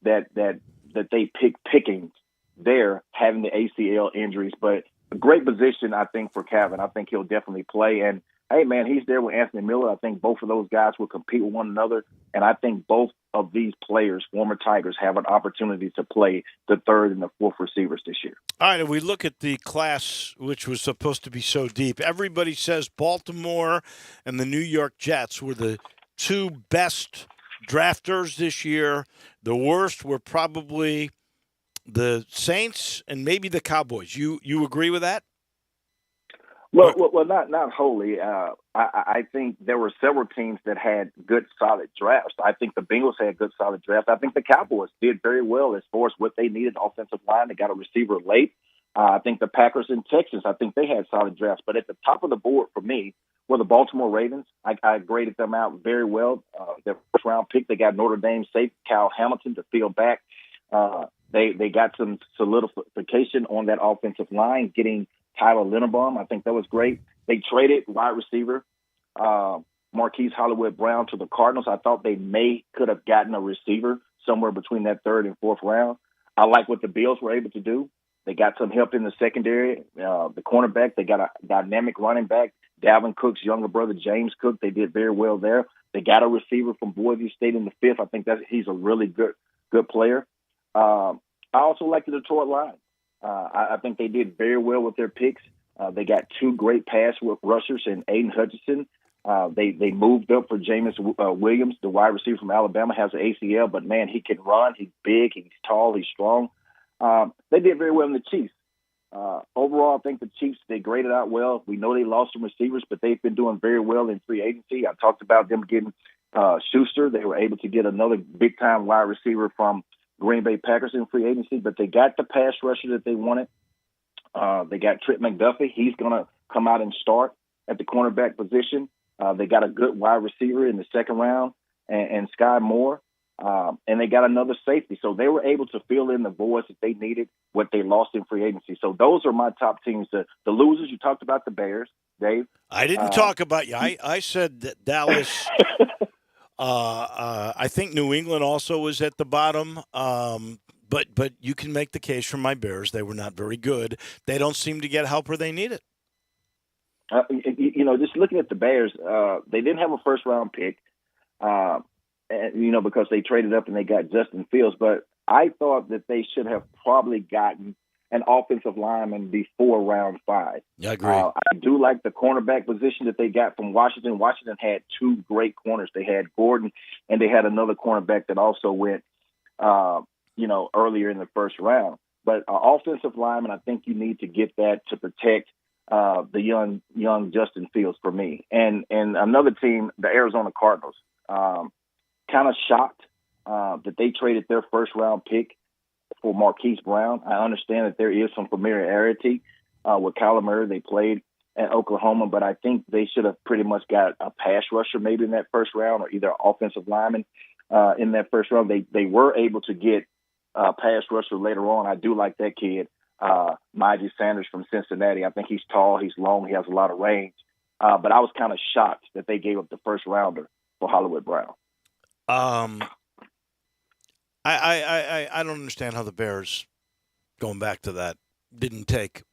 that they picked Pickens there, having the ACL injuries. But a great position, I think, for Calvin. I think he'll definitely play. And, hey, man, he's there with Anthony Miller. I think both of those guys will compete with one another. And I think both of these players, former Tigers, have an opportunity to play the third and the fourth receivers this year. All right, and we look at the class, which was supposed to be so deep. Everybody says Baltimore and the New York Jets were the two best drafters this year. The worst were probably the Saints and maybe the Cowboys. You agree with that? Well, not wholly. I think there were several teams that had good, solid drafts. I think the Bengals had good, solid drafts. I think the Cowboys did very well as far as what they needed, offensive line. They got a receiver late. I think the Packers and Texans, I think they had solid drafts. But at the top of the board for me were the Baltimore Ravens. I graded them out very well. Their first-round pick, they got Notre Dame safety Kyle Hamilton to fill back. They got some solidification on that offensive line, getting Tyler Linderbaum. I think that was great. They traded wide receiver Marquise Hollywood Brown to the Cardinals. I thought they could have gotten a receiver somewhere between that third and fourth round. I like what the Bills were able to do. They got some help in the secondary, the cornerback. They got a dynamic running back, Dalvin Cook's younger brother, James Cook. They did very well there. They got a receiver from Boise State in the fifth. I think he's a really good player. I also like the Detroit Lions. I think they did very well with their picks. They got two great pass rushers in Aiden Hutchinson. They moved up for Jameis Williams, the wide receiver from Alabama, has an ACL, but, man, he can run. He's big. He's tall. He's strong. They did very well in the Chiefs. Overall, I think the Chiefs, they graded out well. We know they lost some receivers, but they've been doing very well in free agency. I talked about them getting Schuster. They were able to get another big-time wide receiver from Green Bay Packers in free agency, but they got the pass rusher that they wanted. They got Trent McDuffie. He's going to come out and start at the cornerback position. They got a good wide receiver in the second round, and Sky Moore. And they got another safety. So they were able to fill in the voids that they needed, what they lost in free agency. So those are my top teams. The losers, you talked about the Bears, Dave. I didn't talk about you. I said that Dallas. I think New England also was at the bottom. But you can make the case for my Bears. They were not very good. They don't seem to get help where they need it. Just looking at the Bears, they didn't have a first-round pick. Because they traded up and they got Justin Fields. But I thought that they should have probably gotten an offensive lineman before round 5. Yeah, I agree. I do like the cornerback position that they got from Washington. Washington had two great corners. They had Gordon, and they had another cornerback that also went, earlier in the first round. But offensive lineman, I think you need to get that to protect the young Justin Fields for me. And another team, the Arizona Cardinals. Kind of shocked that they traded their first-round pick for Marquise Brown. I understand that there is some familiarity with Kyler Murray. They played at Oklahoma, but I think they should have pretty much got a pass rusher maybe in that first round, or either offensive lineman in that first round. They were able to get a pass rusher later on. I do like that kid, Myjai Sanders from Cincinnati. I think he's tall, he's long, he has a lot of range. But I was kind of shocked that they gave up the first rounder for Hollywood Brown. I don't understand how the Bears, going back to that, didn't take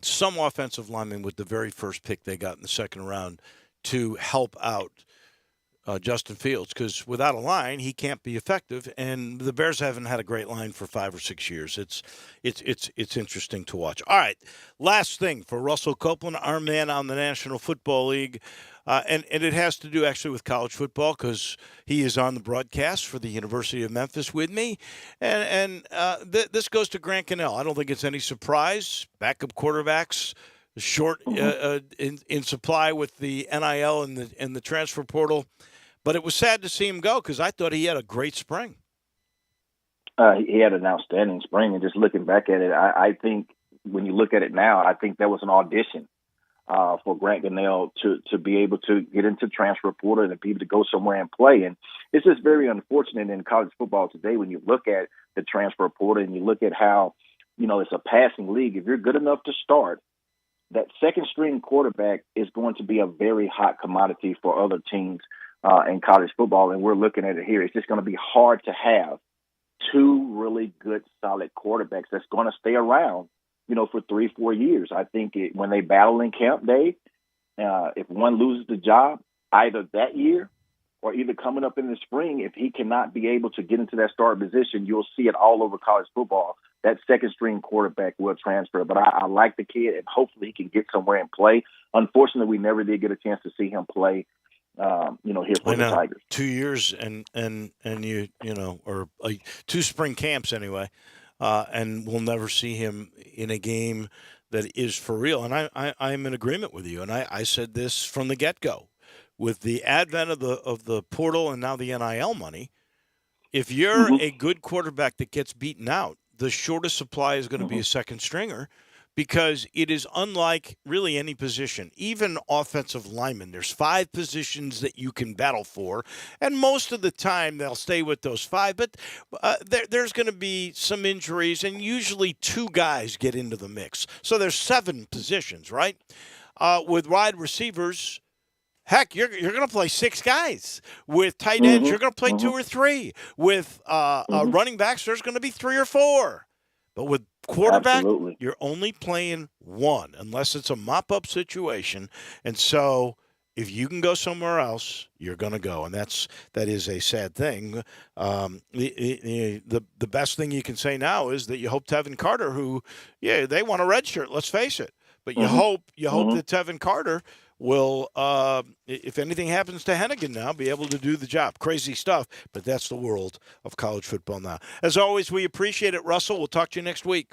some offensive linemen with the very first pick they got in the second round to help out Justin Fields, because without a line, he can't be effective. And the Bears haven't had a great line for 5 or 6 years. It's interesting to watch. All right, last thing for Russell Copeland, our man on the National Football League. And it has to do actually with college football, because he is on the broadcast for the University of Memphis with me. And this goes to Grant Cannell. I don't think it's any surprise. Backup quarterbacks short in supply with the NIL and the transfer portal. But it was sad to see him go, because I thought he had a great spring. He had an outstanding spring. And just looking back at it, I think when you look at it now, I think that was an audition for Grant Cannell to be able to get into transfer portal and be able to go somewhere and play. And it's just very unfortunate in college football today when you look at the transfer portal and you look at how it's a passing league. If you're good enough to start, that second string quarterback is going to be a very hot commodity for other teams in college football. And we're looking at it here. It's just going to be hard to have two really good, solid quarterbacks that's going to stay around, for 3-4 years. I think when they battle in camp, Dave, if one loses the job either that year or either coming up in the spring, if he cannot be able to get into that starting position, you'll see it all over college football. That second-string quarterback will transfer. But I like the kid, and hopefully he can get somewhere and play. Unfortunately, we never did get a chance to see him play, here for the Tigers. 2 years and or 2 spring camps anyway, and we'll never see him in a game that is for real. And I'm in agreement with you. And I said this from the get-go. With the advent of the portal and now the NIL money, if you're a good quarterback that gets beaten out, the shortest supply is going to be a second stringer, because it is unlike really any position, even offensive linemen. There's 5 positions that you can battle for, and most of the time they'll stay with those 5. But there's going to be some injuries, and usually 2 guys get into the mix. So there's 7 positions, right? With wide receivers, heck, you're going to play 6 guys. With tight ends, you're going to play 2 or 3. With running backs, there's going to be 3 or 4. But with quarterback, you're only playing 1, unless it's a mop-up situation. And so if you can go somewhere else, you're going to go. And that is a sad thing. The best thing you can say now is that you hope Tevin Carter, who, they want a red shirt, let's face it. But you hope that Tevin Carter will, if anything happens to Hennigan now, be able to do the job. Crazy stuff, but that's the world of college football now. As always, we appreciate it, Russell. We'll talk to you next week.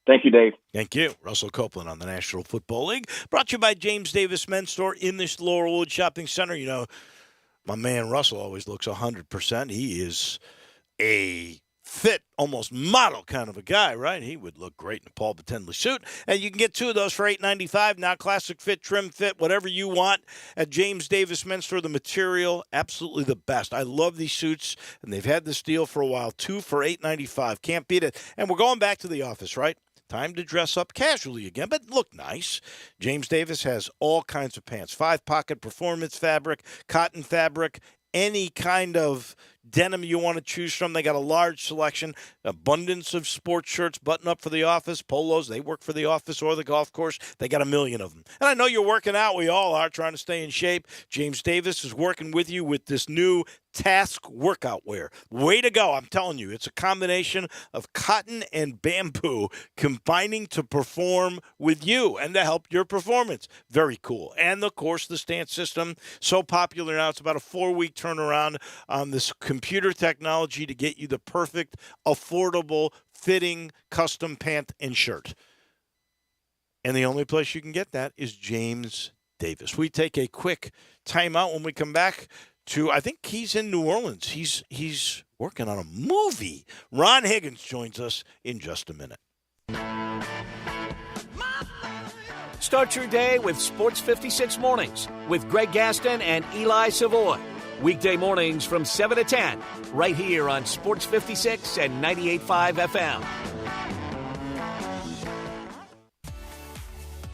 Thank you, Dave. Thank you. Russell Copeland on the National Football League. Brought to you by James Davis Men's Store in this Laurelwood Shopping Center. My man Russell always looks 100%. He is a fit, almost model kind of a guy, right? He would look great in a Paul Bettendley suit. And you can get 2 of those for $8.95. Now, classic fit, trim fit, whatever you want at James Davis Men's Store. The material, absolutely the best. I love these suits, and they've had this deal for a while. 2 for $8.95. Can't beat it. And we're going back to the office, right? Time to dress up casually again, but look nice. James Davis has all kinds of pants. 5-pocket performance fabric, cotton fabric, any kind of denim you want to choose from. They got a large selection, abundance of sports shirts, button up for the office, polos. They work for the office or the golf course. They got a million of them. And I know you're working out. We all are trying to stay in shape. James Davis is working with you with this new Task workout wear. Way to go. I'm telling you, it's a combination of cotton and bamboo combining to perform with you and to help your performance. Very cool. And, of course, the stance system, so popular now. It's about a 4-week turnaround on this computer technology to get you the perfect, affordable, fitting custom pant and shirt. And the only place you can get that is James Davis. We take a quick timeout. When we come back, I think he's in New Orleans. He's working on a movie. Ron Higgins joins us in just a minute. Start your day with Sports 56 Mornings with Greg Gaston and Eli Savoy. Weekday mornings from 7 to 10, right here on Sports 56 and 98.5 FM.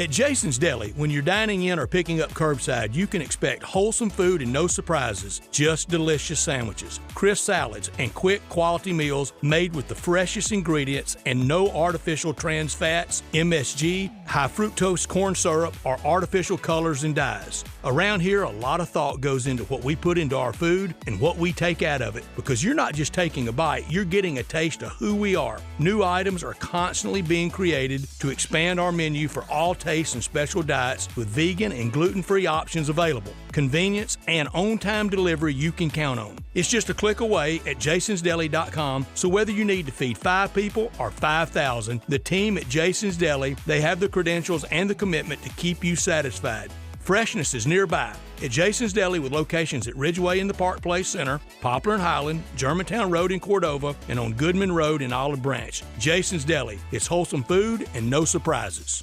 At Jason's Deli, when you're dining in or picking up curbside, you can expect wholesome food and no surprises, just delicious sandwiches, crisp salads, and quick quality meals made with the freshest ingredients and no artificial trans fats, MSG, high fructose corn syrup, or artificial colors and dyes. Around here, a lot of thought goes into what we put into our food and what we take out of it, because you're not just taking a bite, you're getting a taste of who we are. New items are constantly being created to expand our menu for all tastes and special diets with vegan and gluten-free options available. Convenience and on-time delivery you can count on. It's just a click away at jasonsdeli.com, so whether you need to feed 5 people or 5,000, the team at Jason's Deli, they have the credentials and the commitment to keep you satisfied. Freshness is nearby at Jason's Deli with locations at Ridgeway in the Park Place Center, Poplar and Highland, Germantown Road in Cordova, and on Goodman Road in Olive Branch. Jason's Deli. It's wholesome food and no surprises.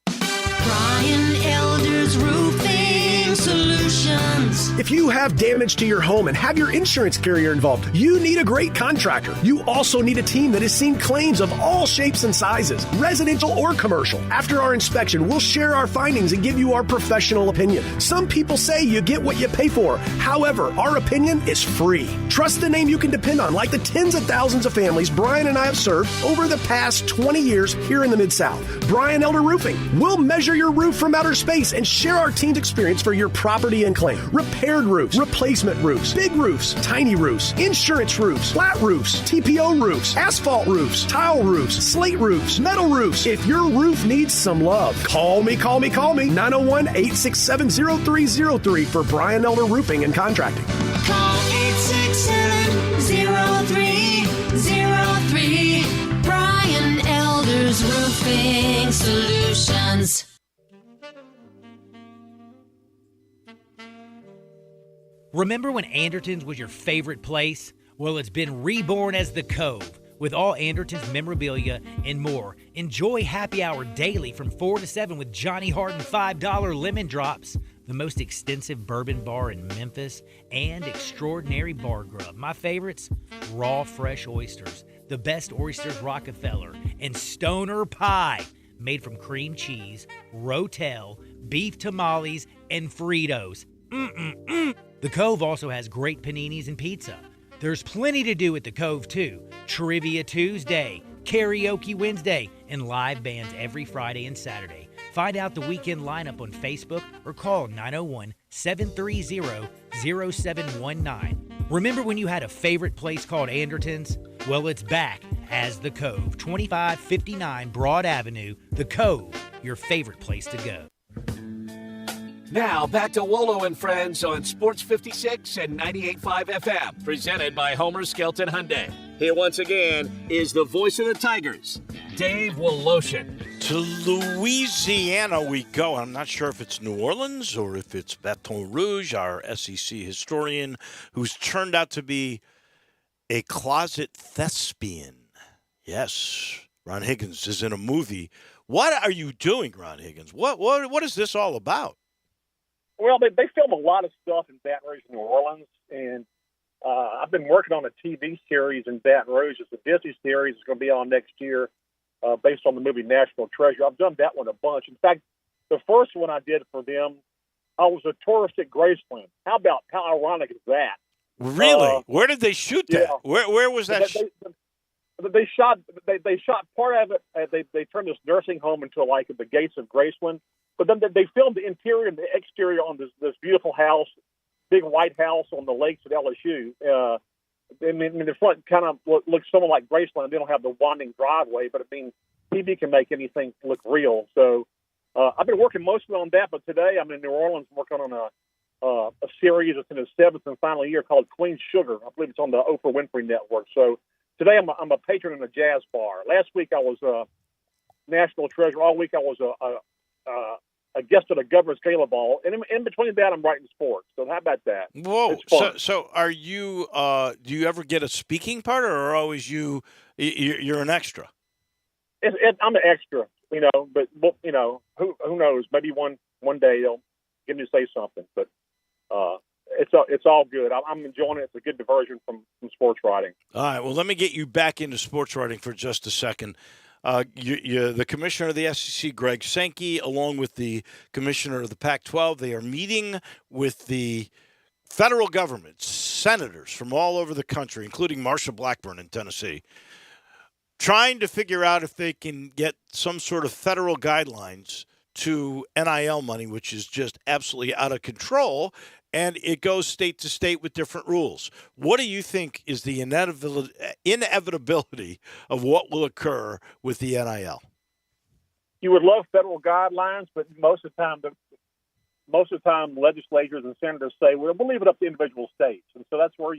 Brian Elder's Roofing Solutions. Solutions. If you have damage to your home and have your insurance carrier involved, you need a great contractor. You also need a team that has seen claims of all shapes and sizes, residential or commercial. After our inspection, we'll share our findings and give you our professional opinion. Some people say you get what you pay for. However, our opinion is free. Trust the name you can depend on, like the tens of thousands of families Brian and I have served over the past 20 years here in the Mid-South. Brian Elder Roofing. We'll measure your roof from outer space and share our team's experience for your property and claim. Repaired roofs, replacement roofs, big roofs, tiny roofs, insurance roofs, flat roofs, TPO roofs, asphalt roofs, tile roofs, slate roofs, metal roofs. If your roof needs some love, call me. 901-867-0303 for Brian Elder Roofing and Contracting. Call 867-0303. Brian Elder's Roofing Solutions. Remember when Anderton's was your favorite place? Well, it's been reborn as The Cove. With all Anderton's memorabilia and more, enjoy happy hour daily from 4 to 7 with Johnny Harden $5 lemon drops, the most extensive bourbon bar in Memphis, and extraordinary bar grub. My favorites, raw fresh oysters, the best oysters Rockefeller, and stoner pie made from cream cheese, rotel, beef tamales, and Fritos. The Cove also has great paninis and pizza. There's plenty to do at the Cove, too. Trivia Tuesday, Karaoke Wednesday, and live bands every Friday and Saturday. Find out the weekend lineup on Facebook or call 901-730-0719. Remember when you had a favorite place called Anderton's? Well, it's back as The Cove, 2559 Broad Avenue. The Cove, your favorite place to go. Now, back to Wolo and Friends on Sports 56 and 98.5 FM, presented by Homer Skelton Hyundai. Here once again is the voice of the Tigers, Dave Woloshin. To Louisiana we go. I'm not sure if it's New Orleans or if it's Baton Rouge, our SEC historian, who's turned out to be a closet thespian. Yes, Ron Higgins is in a movie. What are you doing, Ron Higgins? What is this all about? Well, they film a lot of stuff in Baton Rouge, New Orleans, and I've been working on a TV series in Baton Rouge. It's a Disney series. It's going to be on next year based on the movie National Treasure. I've done that one a bunch. In fact, the first one I did for them, I was a tourist at Graceland. How ironic is that? Really? Where did they shoot that? Yeah. Where was that? They shot part of it. They turned this nursing home into like the gates of Graceland. But then they filmed the interior and the exterior on this beautiful house, big white house on the lakes at LSU. The front kind of looks somewhat like Graceland. They don't have the winding driveway, but I mean, TV can make anything look real. So I've been working mostly on that, but today I'm in New Orleans working on a series that's in its 7th and final year called Queen Sugar. I believe it's on the Oprah Winfrey Network. So today I'm a patron in a jazz bar. Last week I was National Treasure. All week I was a guest at a governor's gala ball, and in between that, I'm writing sports. So how about that? Whoa! So are you? Do you ever get a speaking part, or are always you're an extra? I'm an extra, But who knows? Maybe one day they'll get me to say something. But it's all good. I'm enjoying it. It's a good diversion from sports writing. All right. Well, let me get you back into sports writing for just a second. The commissioner of the SEC, Greg Sankey, along with the commissioner of the Pac-12, they are meeting with the federal government, senators from all over the country, including Marsha Blackburn in Tennessee, trying to figure out if they can get some sort of federal guidelines to NIL money, which is just absolutely out of control. And it goes state to state with different rules. What do you think is the inevitability of what will occur with the NIL? You would love federal guidelines, but most of the time, legislators and senators say, "Well, we'll leave it up to individual states." And so that's where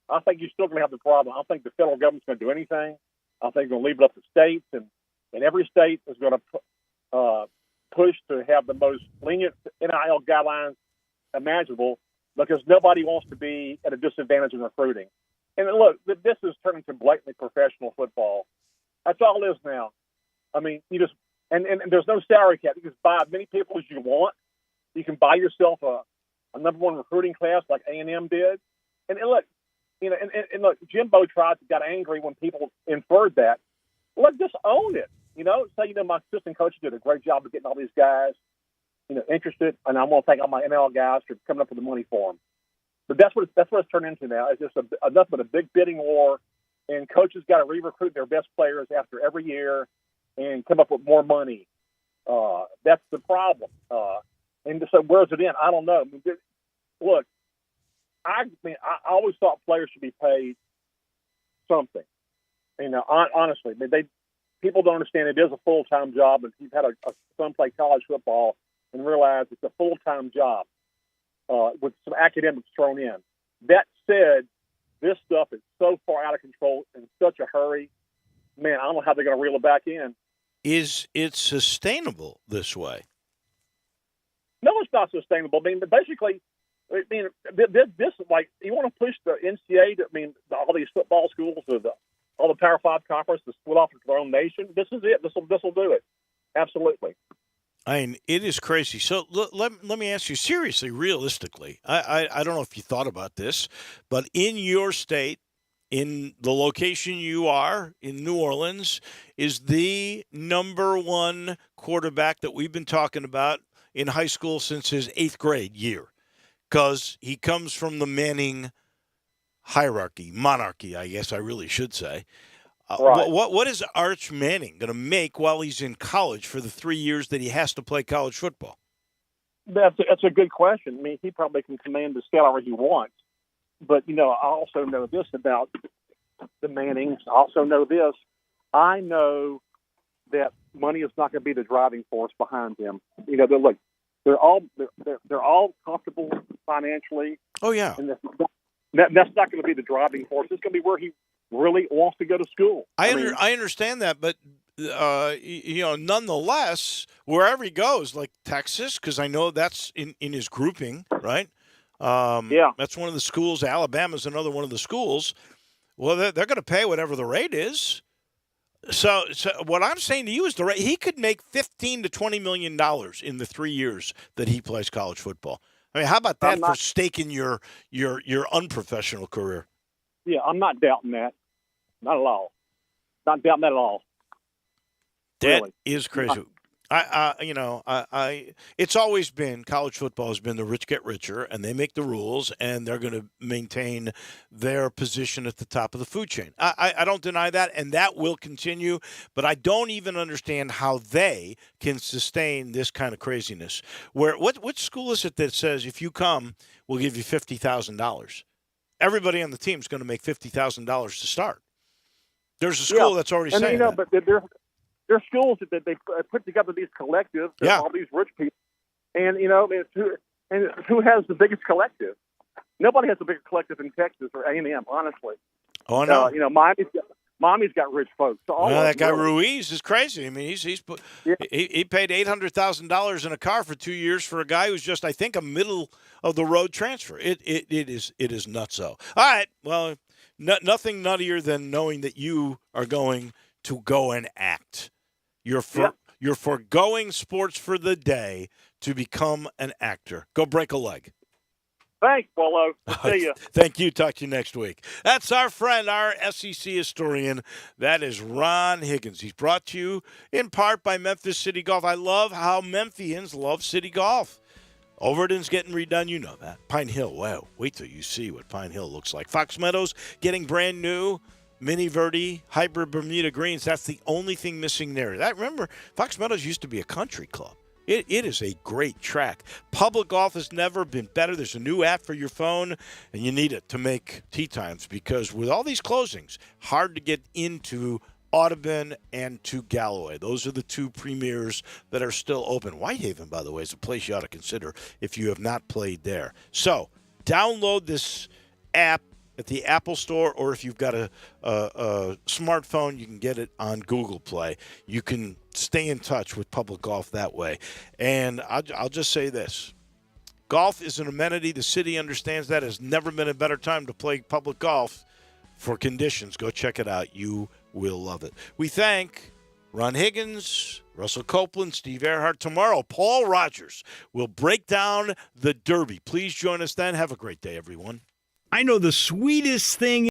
I think you're still going to have the problem. I don't think the federal government's going to do anything. I think they're going to leave it up to states, and every state is going to push to have the most lenient NIL guidelines imaginable, because nobody wants to be at a disadvantage in recruiting. And look, this is turning to blatantly professional football. That's all it is now. I mean, you just and there's no salary cap. You can buy as many people as you want. You can buy yourself a a number one recruiting class like A&M did. And look, and look, Jimbo got angry when people inferred that. Look, just own it. Say, my assistant coach did a great job of getting all these guys, interested, and I'm going to take all my NL guys for coming up with the money for them. But that's what it's turned into now. It's just nothing but a big bidding war, and coaches got to re-recruit their best players after every year and come up with more money. That's the problem. And so where's it in? I don't know. Look, I always thought players should be paid something. Honestly, people don't understand it is a full-time job. If you've had a son play college football and realize it's a full-time job with some academics thrown in. That said, this stuff is so far out of control in such a hurry. Man, I don't know how they're going to reel it back in. Is it sustainable this way? No, it's not sustainable. But basically, this like you want to push the NCAA to, all these football schools to all the Power 5 conference to split off into their own nation. This is it. This will do it. Absolutely. It is crazy. So let me ask you seriously, realistically. I don't know if you thought about this, but in your state, in the location you are, in New Orleans, is the number one quarterback that we've been talking about in high school since his 8th grade year, because he comes from the Manning monarchy, I guess I really should say. Right. What is Arch Manning going to make while he's in college for the 3 years that he has to play college football? That's a good question. He probably can command the salary he wants. But, I also know this about the Mannings. I also know this. I know that money is not going to be the driving force behind them. They're all comfortable financially. Oh, yeah. And that's not going to be the driving force. It's going to be where he really wants to go to school. I understand that, but nonetheless, wherever he goes, like Texas, because I know that's in his grouping, right? Yeah, that's one of the schools. Alabama's another one of the schools. Well, they're going to pay whatever the rate is. So what I'm saying to you is the rate. He could make $15 to $20 million in the 3 years that he plays college football. How about that for staking your unprofessional career? Yeah, I'm not doubting that. Not at all. Not doubting that at all. That really is crazy. It's always been, college football has been the rich get richer, and they make the rules, and they're going to maintain their position at the top of the food chain. I don't deny that, and that will continue, but I don't even understand how they can sustain this kind of craziness. What school is it that says if you come, we'll give you $50,000? Everybody on the team is going to make $50,000 to start. There's a school that's already saying that. But there's schools that they put together these collectives, all these rich people, and who has the biggest collective? Nobody has a bigger collective in Texas or A&M, honestly. Oh no, Miami's got rich folks. So that guy Ruiz is crazy. He paid $800,000 in a car for 2 years for a guy who's just, I think, a middle of the road transfer. It is nutso. All right, well, nothing nuttier than knowing that you are going to go and act. You're foregoing sports for the day to become an actor. Go break a leg. Thanks, Wolo. See you. Thank you. Talk to you next week. That's our friend, our SEC historian. That is Ron Higgins. He's brought to you in part by Memphis City Golf. I love how Memphians love City Golf. Overton's getting redone. You know that. Pine Hill. Wow. Wait till you see what Pine Hill looks like. Fox Meadows getting brand new. Mini Verde, hybrid Bermuda greens. That's the only thing missing there. Remember, Fox Meadows used to be a country club. It is a great track. Public golf has never been better. There's a new app for your phone, and you need it to make tee times because with all these closings, hard to get into Audubon and to Galloway. Those are the two premiers that are still open. Whitehaven, by the way, is a place you ought to consider if you have not played there. So download this app at the Apple Store, or if you've got a smartphone, you can get it on Google Play. You can stay in touch with public golf that way. And I'll just say this. Golf is an amenity. The city understands that. Has never been a better time to play public golf for conditions. Go check it out. You will love it. We thank Ron Higgins, Russell Copeland, Steve Earhart. Tomorrow, Paul Rogers will break down the Derby. Please join us then. Have a great day, everyone. I know the sweetest thing